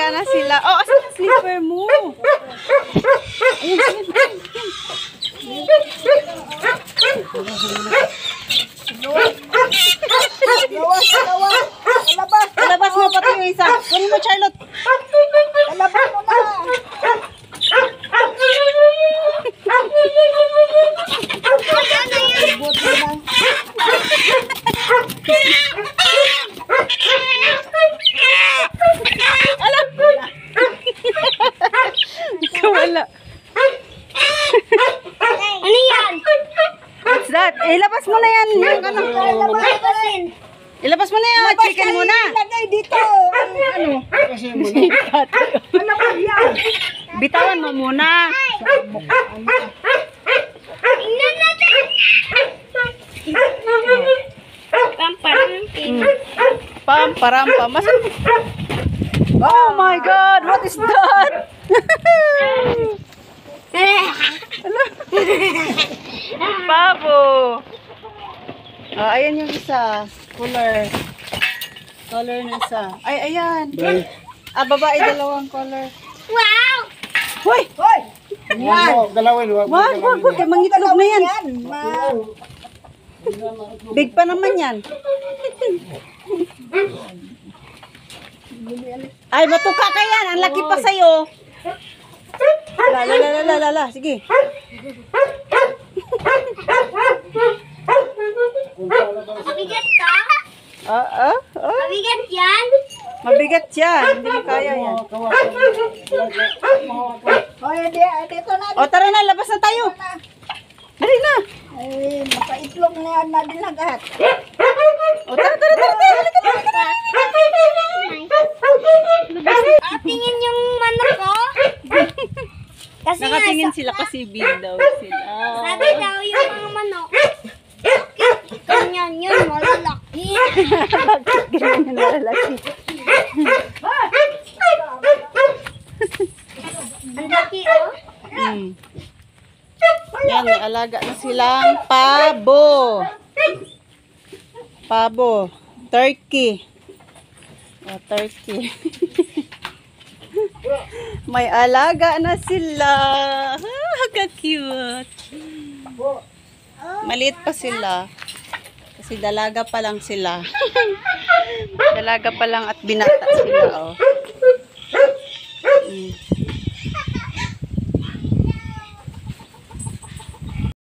Alaga na sila. Oh, asan ang slipper mo? Ayun, ayun, ayun. Labas mo pati yung isa. Kunin mo, Charlotte. Labas mo na. Wala. Ano yan? What's that? Ilabas mo na yan. Yung ano. Ilabas mo na yan. Chicken muna. Lagay dito. Ano? Ano ba yan? Bitawan mo muna. Tingnan natin. Pamparampin. Pam. Oh my God. What is that? Pabo. Oh, ayan yung isa. Color na isa. Ay, ayan. Babae, dalawang color. Wow! Hoy! Hoy! Yan. Dalawin. Wag. Mangitlog na yan. Yan. Big pa naman yan. Ay, matuka ka yan. Ang laki pa sa'yo. La. Sige. Mabigat ka? Mabigat yan? Mabigat yan. Hindi mo kaya yan. Hoy, dito na. O, tara na. Labas na tayo. Dali na. Ay, makaitlog na yan na din lagat. O, tara. Tingin yung manok ko? Kasi Nakatingin sila kasi big daw sila. sabi daw yung mga manok. Ganyan yun, malalaki. Ganyan na lalaki. Ang laki oh. Yan, may alaga na silang pabo. Turkey. O, turkey. May alaga na sila. Ka-cute. Maliit pa sila. Kasi dalaga pa lang sila. Dalaga pa lang at binata sila. Oh.